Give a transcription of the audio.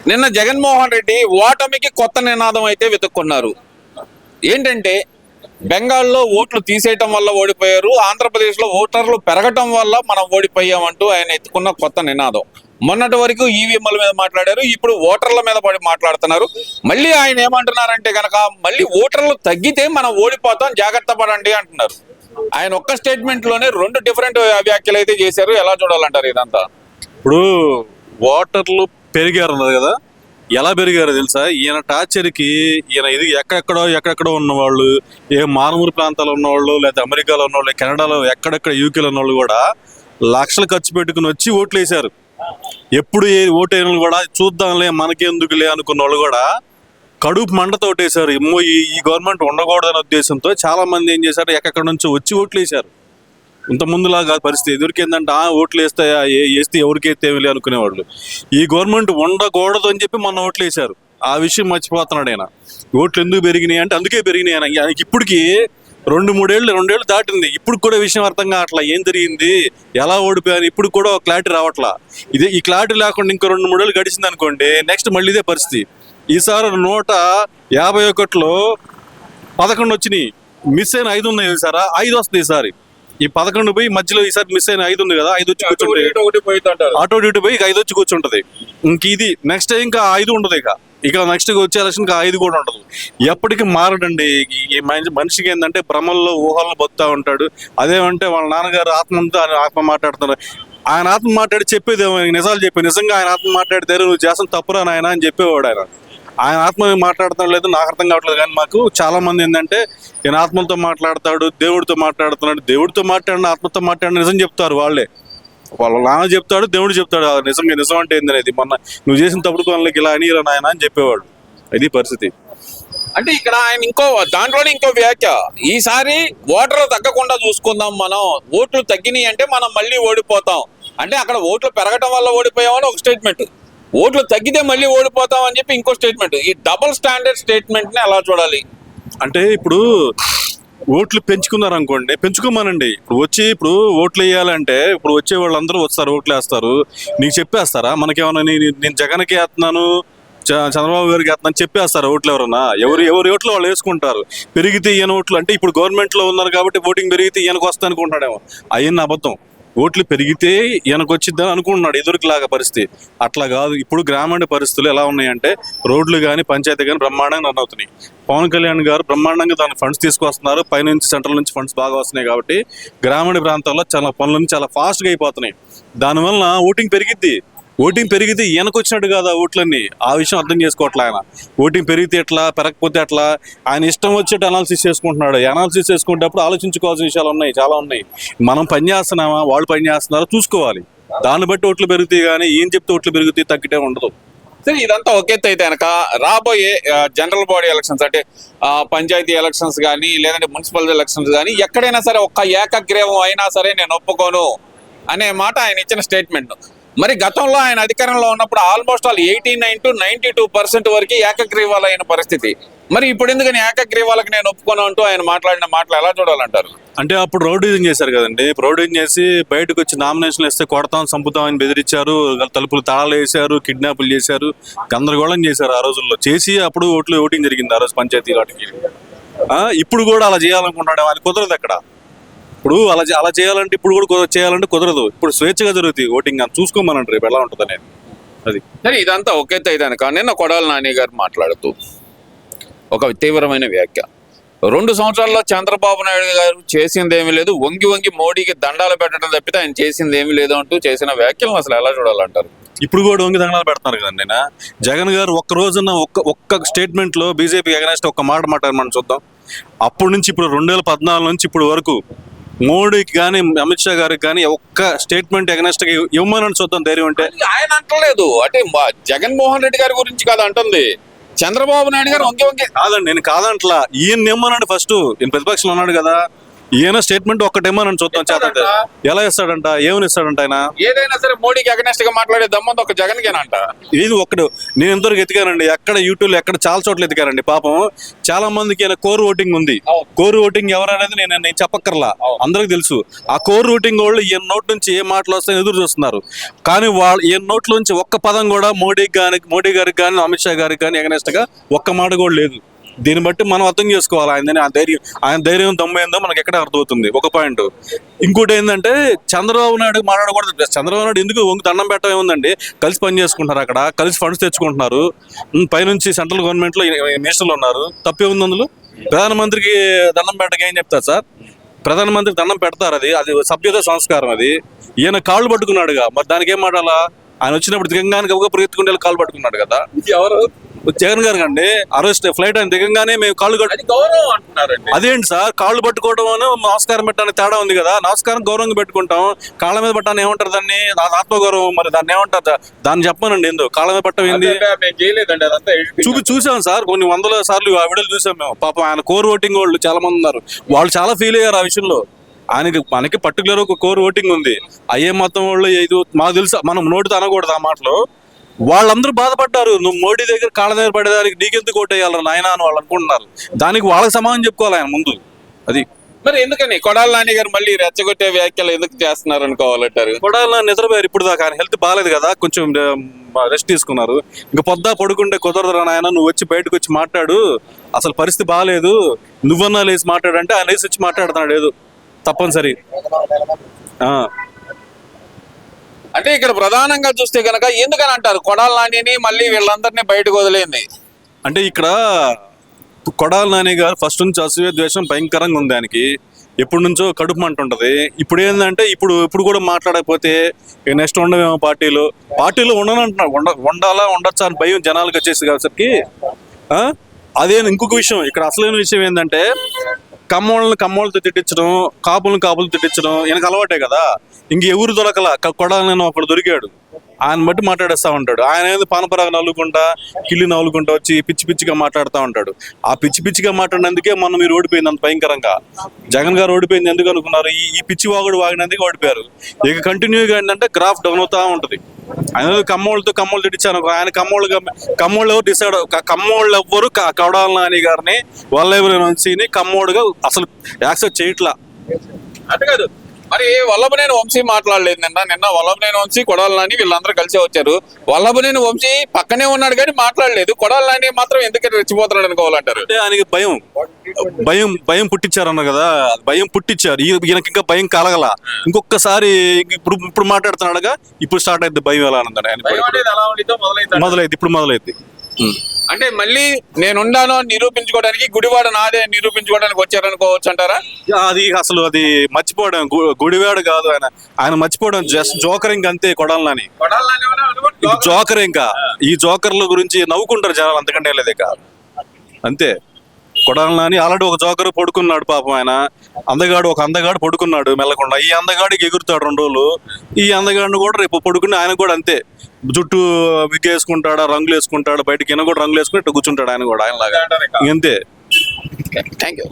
నిన్న జగన్మోహన్ రెడ్డి ఓటమికి కొత్త నినాదం అయితే వెతుక్కున్నారు. ఏంటంటే బెంగాల్లో ఓట్లు తీసేయటం వల్ల ఓడిపోయారు, ఆంధ్రప్రదేశ్లో ఓటర్లు పెరగటం వల్ల మనం ఓడిపోయామంటూ ఆయన ఎత్తుకున్న కొత్త నినాదం. మొన్నటి వరకు ఈవీఎంల మీద మాట్లాడారు, ఇప్పుడు ఓటర్ల మీద పడి మాట్లాడుతున్నారు. మళ్ళీ ఆయన ఏమంటున్నారంటే కనుక మళ్ళీ ఓటర్లు తగ్గితే మనం ఓడిపోతాం, జాగ్రత్త పడండి అంటున్నారు. ఆయన ఒక్క స్టేట్మెంట్ లోనే రెండు డిఫరెంట్ వ్యాఖ్యలు అయితే చేశారు. ఎలా చూడాలంటారు ఇదంతా? ఇప్పుడు ఓటర్లు పెరిగారు అన్నారు కదా, ఎలా పెరిగారో తెలుసా? ఈయన టార్చర్కి ఈయన ఇది ఎక్కడెక్కడో ఉన్నవాళ్ళు, ఏ మారుమూల ప్రాంతాల్లో ఉన్నవాళ్ళు, లేదా అమెరికాలో ఉన్నవాళ్ళు, కెనడాలో, ఎక్కడెక్కడ యూకేలో ఉన్నవాళ్ళు కూడా లక్షలు ఖర్చు పెట్టుకుని వచ్చి ఓట్లు వేశారు. ఎప్పుడు ఏ ఓటైన కూడా చూద్దాంలే మనకెందుకులే అనుకున్న వాళ్ళు కూడా కడుపు మంటతో ఓటేశారు. ఏమో ఈ గవర్నమెంట్ ఉండకూడదనే ఉద్దేశంతో చాలా మంది ఏం చేశారు, ఎక్కడి నుంచో వచ్చి ఓట్లు వేశారు. ఇంత ముందులాగా పరిస్థితి ఎదురికేందంటే ఓట్లు వేస్తాయా, వేస్తే ఎవరికైతే ఏమి అనుకునేవాళ్ళు. ఈ గవర్నమెంట్ ఉండకూడదు అని చెప్పి మొన్న ఓట్లు వేశారు. ఆ విషయం మర్చిపోతున్నాడు ఆయన. ఓట్లు ఎందుకు పెరిగినాయి అంటే అందుకే పెరిగినాయి. ఆయనకి ఇప్పటికి రెండేళ్ళు దాటింది, ఇప్పుడు కూడా విషయం అర్థం కావట్లా. ఏం జరిగింది, ఎలా ఓడిపోయారు, ఇప్పుడు కూడా క్లారిటీ రావట్లా. ఈ క్లారిటీ లేకుండా ఇంకో 2-3 ఏళ్ళు గడిచింది అనుకోండి, నెక్స్ట్ మళ్ళీ ఇదే పరిస్థితి. ఈసారి 151లో 11 వచ్చినాయి, మిస్ అయిన 5 ఉన్నాయి. ఈసారి 5 వస్తుంది. ఈసారి ఈ 11 పోయి మధ్యలో ఈసారి మిస్ అయిన 5 ఉంది కదా, 5 వచ్చి కూర్చుంటుంది. అటు ఇటు పోయి 5 వచ్చి కూర్చుంటది. ఇంక ఇది నెక్స్ట్ ఇంకా 5 ఉండదు. ఇక నెక్స్ట్ వచ్చే ఎలక్షన్కి 5 కూడా ఉండదు. ఎప్పటికీ మారడండి. ఈ మనిషికి ఏంటంటే భ్రమల్లో ఊహల్లో బతుకుతా ఉంటాడు. అదేమంటే వాళ్ళ నాన్నగారు ఆత్మతో ఆత్మ మాట్లాడుతున్నారు. ఆయన ఆత్మ మాట్లాడి చెప్పేది నిజాలు చెప్పి, నిజంగా ఆయన ఆత్మ మాట్లాడితే నువ్వు చేసిన తప్పురా నాయన అని చెప్పేవాడు. ఆయన ఆత్మ మాట్లాడటం లేదు, నాకు అర్థం కావట్లేదు. కానీ మాకు చాలా మంది ఏంటంటే ఈయన ఆత్మలతో మాట్లాడతాడు, దేవుడితో మాట్లాడుతున్నాడు. దేవుడితో మాట్లాడిన ఆత్మతో మాట్లాడిన నిజం చెప్తారు వాళ్ళే. వాళ్ళ నాన్న చెప్తాడు, దేవుడు చెప్తాడు. నిజం అంటే ఏందనేది. మొన్న నువ్వు చేసిన తప్పుడు పనులకి ఇలా అని నాయన అని చెప్పేవాడు. ఇది పరిస్థితి. అంటే ఇక్కడ ఆయన దాంట్లోనే ఇంకో వ్యాఖ్య, ఈసారి ఓటర్లు తగ్గకుండా చూసుకుందాం, మనం ఓట్లు తగ్గినాయి అంటే మనం మళ్ళీ ఓడిపోతాం అంటే, అక్కడ ఓట్లు పెరగటం వల్ల ఓడిపోయామని ఒక స్టేట్మెంట్, ఓట్లు తగ్గితే మళ్ళీ ఓడిపోతాం అని చెప్పి ఇంకో స్టేట్మెంట్. ఈ డబుల్ స్టాండర్డ్ స్టేట్మెంట్ ని ఎలా చూడాలి అంటే, ఇప్పుడు ఓట్లు పెంచుకున్నారు అనుకోండి, పెంచుకోమనండి. ఇప్పుడు ఓట్లు వేయాలంటే ఇప్పుడు వచ్చే వాళ్ళందరూ వస్తారు, ఓట్లు వేస్తారు. నీకు చెప్పేస్తారా? మనకేమన్నా నేను జగన్కి వేస్తున్నాను, చంద్రబాబు గారికి వేస్తున్నాను చెప్పేస్తారు ఓట్లు? ఎవరన్నా ఎవరి ఓట్లు వాళ్ళు వేసుకుంటారు. పెరిగితే ఈయన ఓట్లు అంటే ఇప్పుడు గవర్నమెంట్ లో ఉన్నారు కాబట్టి ఓటింగ్ పెరిగితే ఈయనకు వస్తా అనుకుంటాడేమో. అయ్యన్న అబద్ధం. ఓట్లు పెరిగితే ఈయనకు వచ్చిద్దని అనుకుంటున్నాడు ఎదురులాగా పరిస్థితి. అట్లా కాదు. ఇప్పుడు గ్రామీణ పరిస్థితులు ఎలా ఉన్నాయంటే, రోడ్లు కానీ పంచాయతీ కానీ బ్రహ్మాండంగా రన్ అవుతున్నాయి. పవన్ కళ్యాణ్ గారు బ్రహ్మాండంగా దాని ఫండ్స్ తీసుకొస్తున్నారు. పైనుంచి సెంట్రల్ నుంచి ఫండ్స్ బాగా వస్తున్నాయి కాబట్టి గ్రామీణ ప్రాంతాల్లో చాలా పనులు చాలా ఫాస్ట్గా అయిపోతున్నాయి. దానివల్ల ఓటింగ్ పెరిగితే ఈయనకు వచ్చినట్టు కాదు ఆ ఓట్లన్నీ. ఆ విషయం అర్థం చేసుకోవట్లే ఆయన. ఓటింగ్ పెరిగితే ఎట్లా, పెరగకపోతే ఎట్లా, ఆయన ఇష్టం వచ్చేట్టు అనాలిసిస్ చేసుకుంటున్నాడు. అనాలిసిస్ చేసుకునేటప్పుడు ఆలోచించుకోవాల్సిన విషయాలు ఉన్నాయి, చాలా ఉన్నాయి. మనం పని చేస్తున్నామా, వాళ్ళు పని చేస్తున్నారో చూసుకోవాలి. దాన్ని బట్టి ఓట్లు పెరుగుతాయి. కానీ ఏం చెప్తే ఓట్లు పెరుగుతాయి, తగ్గితే ఉండదు. సరే, ఇదంతా ఒకెత్తి అయితే కనుక రాబోయే జనరల్ బాడీ ఎలక్షన్స్ అంటే పంచాయతీ ఎలక్షన్స్ కానీ లేదంటే మున్సిపల్ ఎలక్షన్స్ కానీ ఎక్కడైనా సరే ఒక్క ఏకగ్రీవం అయినా సరే నేను ఒప్పుకోను అనే మాట ఆయన ఇచ్చిన స్టేట్మెంట్. మరి గతంలో ఆయన అధికారంలో ఉన్నప్పుడు ఆల్మోస్ట్ 89 to 92% వరకు ఏకగ్రీవాలు అయిన పరిస్థితి. మరి ఇప్పుడు ఎందుకని ఏకగ్రీవాలకు నేను ఒప్పుకోను అంటూ ఆయన మాట్లాడిన మాటలు ఎలా చూడాలంటారు? అంటే అప్పుడు రౌడీజం చేశారు కదండి. రౌడీజం చేసి బయటకు వచ్చి నామినేషన్లు ఇస్తే కొడతాం, చంపుతాం అని బెదిరించారు. తలుపులు తాళాలు వేశారు, కిడ్నాపులు చేశారు, గందరగోళం చేశారు. ఆ రోజుల్లో చేసి అప్పుడు ఓటింగ్ జరిగింది ఆ రోజు పంచాయతీ వాటికి. ఇప్పుడు కూడా అలా చేయాలనుకుంటాడు. అది కుదరదు అక్కడ. ఇప్పుడు అలా చేయాలంటే ఇప్పుడు కూడా చేయాలంటే కుదరదు. ఇప్పుడు స్వేచ్ఛగా జరుగుతుంది ఓటింగ్ అని చూసుకోమనండి రేపు ఎలా ఉంటుంది అనేది. అది సరే, ఇదంతా ఒకెత్తి అయితే కనుక నిన్న కొడాలి నాని గారు మాట్లాడుతూ ఒక తీవ్రమైన వ్యాఖ్య, 2 సంవత్సరాల్లో చంద్రబాబు నాయుడు గారు చేసింది ఏమీ లేదు, వంగి మోడీకి దండాలు పెట్టడం తప్పితే ఆయన చేసింది ఏమీ లేదు అంటూ చేసిన వ్యాఖ్యలను అసలు ఎలా చూడాలంటారు? ఇప్పుడు కూడా వంగి దండాలు పెడుతున్నారు కదండి. జగన్ గారు ఒక్క రోజున ఒక్క స్టేట్మెంట్ లో బీజేపీ అగైనెస్ట్ ఒక్క మాట మాట్లాడమని చూద్దాం. అప్పటి నుంచి ఇప్పుడు 2014 నుంచి ఇప్పుడు వరకు మోడీకి కానీ అమిత్ షా గారికి కానీ ఒక్క స్టేట్మెంట్ అగైనెస్ట్ గా ఇవ్వమని చూద్దాం ధైర్యం అంటే. ఆయన అంటలేదు అంటే జగన్మోహన్ రెడ్డి గారి గురించి కాదు అంటుంది, చంద్రబాబు నాయుడు గారు వంగి కాదండి, నేను కాదంట్లా. ఈయన నిమ్మనండి ఫస్ట్. ఈయన ప్రతిపక్షంలో ఉన్నాడు కదా, ఈయన స్టేట్మెంట్ ఒక్కటేమో నన్ను చూద్దాం చేత ఎలా ఇస్తాడంట, ఏమని ఇస్తాడంట ఆయన? ఏదైనా సరే మోడీకి అగనెస్ట్ గా మాట్లాడే దమ్మంది ఒక జగన్కేనంట. ఇది ఒక్కడు నేను ఎంతవరకు ఎతికానండి, ఎక్కడ యూట్యూబ్ ఎక్కడ చాలా చోట్ల ఎతికానండి. పాపం చాలా మందికి ఆయన కోర్ ఓటింగ్ ఉంది. కోర్ ఓటింగ్ ఎవరనేది నేను చెప్పక్కర్లా, అందరికి తెలుసు. ఆ కోర్ ఓటింగ్ వాళ్ళు ఈయన నోట్ నుంచి ఏ మాటలు వస్తాయని ఎదురు చూస్తున్నారు. కానీ వాళ్ళు ఈయన నోట్ల నుంచి ఒక్క పదం కూడా మోడీ గారికి కానీ అమిత్ షా గారికి కానీ ఎగనెస్ట్ గా ఒక్క మాట కూడా లేదు. దీన్ని బట్టి మనం అర్థం చేసుకోవాలి ఆయన ధైర్యం దమ్ము ఏందో మనకి ఎక్కడ అర్థమవుతుంది. ఒక పాయింట్. ఇంకోటి ఏంటంటే చంద్రబాబు నాయుడు మాట్లాడకూడదు. చంద్రబాబు నాయుడు ఎందుకు దండం పెట్టడం ఏముందండి, కలిసి పని చేసుకుంటున్నారు, అక్కడ కలిసి ఫండ్స్ తెచ్చుకుంటున్నారు, పైనుంచి సెంట్రల్ గవర్నమెంట్ లో మినిస్టర్లు ఉన్నారు, తప్పే ఉంది అందులో. ప్రధానమంత్రికి దండం పెట్టక ఏం చెప్తారు సార్? ప్రధానమంత్రికి దండం పెడతారు, అది సభ్యత సంస్కారం. అది ఈయన కాళ్ళు పట్టుకున్నాడుగా, మరి దానికి ఏం మాట్లాడాలా? ఆయన వచ్చినప్పుడు దిగంగానే పరిగెత్తుకుంటే కాళ్ళు పట్టుకున్నాడు కదా. ఎవరు? జగన్ గారు అండి. అరెస్ట్ ఫ్లైట్ అని దిగంగానే మేము కాళ్ళు గౌరవం అంటున్నారండి. అదేంటి సార్, కాళ్ళు పట్టుకోవడం నమస్కారం పెట్టడానికి తేడా ఉంది కదా. నమస్కారం గౌరవంగా పెట్టుకుంటాం, కాళ్ళ మీద పట్టాన్ని ఏమంటారు దాన్ని? ఆత్మగౌరవం. మరి దాన్ని ఏమంటారు? దాన్ని చెప్పానండి. ఎందుకు కాళ్ళ మీద పట్టం ఏంది? చూసాం సార్, కొన్ని వందల సార్లు ఆ వీడియోలు చూసాం మేము. పాపం ఆయన కోర్ ఓటింగ్ వాళ్ళు చాలా మంది ఉన్నారు, వాళ్ళు చాలా ఫీల్ అయ్యారు ఆ విషయంలో. మనకి పర్టికులర్ ఒక కోర్ ఓటింగ్ ఉంది. అయ్యే మొత్తం వాళ్ళు ఇది మాకు తెలుసు, మనం నోటితో అనకూడదు ఆ మాటలు. వాళ్ళందరూ బాధపడ్డారు, నువ్వు మోడీ దగ్గర కాళ్ళ దగ్గర పడేదానికి నీకెందుకు ఓటేయాలి నాయన అని వాళ్ళు అనుకుంటున్నారు. దానికి వాళ్ళకి సమాధానం చెప్పుకోవాలి ఆయన ముందు. అది మరి ఎందుకని కొడాలి నాని గారు మళ్ళీ రెచ్చగొట్టే వ్యాఖ్యలు ఎందుకు చేస్తున్నారు అనుకోవాలంటారు? కొడాలి నాని నిద్రపోయారు ఇప్పుడు దాకా, ఆయన హెల్త్ బాగాలేదు కదా, కొంచెం రెస్ట్ తీసుకున్నారు. ఇంకా పొద్దా పడుకుంటే కుదరదురా నాయన, నువ్వు వచ్చి బయటకు వచ్చి మాట్లాడు, అసలు పరిస్థితి బాగాలేదు, నువ్వన్నా లేచి మాట్లాడంటే ఆయన లేచి వచ్చి మాట్లాడుతున్నాడు. ఏదో తప్పనిసరి. అంటే ఇక్కడ ప్రధానంగా చూస్తే కనుక ఎందుకని అంటారు కొడాలి నానిని మళ్ళీ వీళ్ళందరినీ బయటకు వదిలేంది అంటే ఇక్కడ కొడాలి నాని గారు ఫస్ట్ నుంచి అసూయ ద్వేషం భయంకరంగా ఉంది ఆయనకి. ఎప్పటి నుంచో కడుపు మంట ఉంటుంది. ఇప్పుడు ఏంటంటే ఇప్పుడు కూడా మాట్లాడకపోతే నెక్స్ట్ ఉండవేమో పార్టీలో ఉండనంటున్నాడు. ఉండొచ్చా అని భయం జనాలకు వచ్చేసి కాబట్టి అదే ఇంకొక విషయం. ఇక్కడ అసలైన విషయం ఏంటంటే కమ్మోళ్ళతో తిట్టించడం, కాపులు తిట్టించడం ఈయనకు అలవాటే కదా. ఇంక ఎవరు దొరకలా, కొడాలని ఒకడు దొరికాడు, ఆయన బట్టి మాట్లాడేస్తా ఉంటాడు. ఆయన ఏదో పానపరాగా నవ్వుకుంటా కిల్లి నవ్వుకుంటా వచ్చి పిచ్చిగా మాట్లాడుతూ ఉంటాడు. ఆ పిచ్చిగా మాట్లాడినందుకే మనం మీరు ఓడిపోయింది అంత భయంకరంగా. జగన్ గారు ఓడిపోయింది ఎందుకు అనుకున్నారు? ఈ పిచ్చి వాగుడు వాగినందుకు ఓడిపోయారు. ఇక కంటిన్యూగా ఏంటంటే గ్రాఫ్ డౌన్ అవుతా ఉంటుంది. ఆయన కమ్మోళ్ళు తిట్టించాను, ఆయన కమ్మోళ్ళు ఎవరు డిసైడ్, కమ్మోళ్ళు ఎవ్వరు కొడాలి నాని గారిని వల్లభనేని వంశీని కమ్మోడుగా అసలు యాక్సెప్ట్ చేయట్లా. అంటే కాదు మరి వల్లభనేని వంశీ మాట్లాడలేదు నిన్న వల్లభనేని వంశీ కొడాలి నాని వీళ్ళందరూ కలిసి వచ్చారు. వల్లభనేని వంశీ పక్కనే ఉన్నాడు కానీ మాట్లాడలేదు. కొడాలి నాని మాత్రం ఎందుకు రెచ్చిపోతున్నాడు అనుకోవాలంటారు? అంటే ఆయనకి భయం పుట్టించారన్న కదా, భయం పుట్టించారు. ఈయనకి ఇంకా భయం కలగల. ఇంకొకసారి ఇప్పుడు మాట్లాడుతున్నాడుగా, ఇప్పుడు స్టార్ట్ అయింది భయం. ఎలా అన్నది మొదలైంది. అంటే మళ్ళీ నేనున్నాను నిరూపించుకోవడానికి గుడివాడ నాదే నిరూపించుకోవడానికి వచ్చారనుకోవచ్చు అంటారా? అది అసలు అది మర్చిపోవడం, గుడివాడ కాదు ఆయన మర్చిపోవడం, జస్ట్ జోకరింగ్ అంతే. కొడాలని జోకర్, ఇంకా ఈ జోకర్ల గురించి నవ్వుకుంటారు జనాలు, అంతకంటే లేదు ఇక అంతే. కొడాలని ఆల్రెడీ ఒక జోకర్ పడుకున్నాడు పాపం. ఆయన ఒక అందగాడు పడుకున్నాడు మెల్లకుండా. ఈ అందగాడికి ఎగురుతాడు 2 రోజులు. ఈ అందగాడిని కూడా రేపు పడుకుని ఆయన కూడా అంతే, జుట్టు విగ్ వేసుకుంటాడు, రంగులు వేసుకుంటాడు, బయటకి కూడా రంగులు వేసుకుని కూర్చుంటాడు ఆయన కూడా ఆయనలాగా. అంతే. Thank you.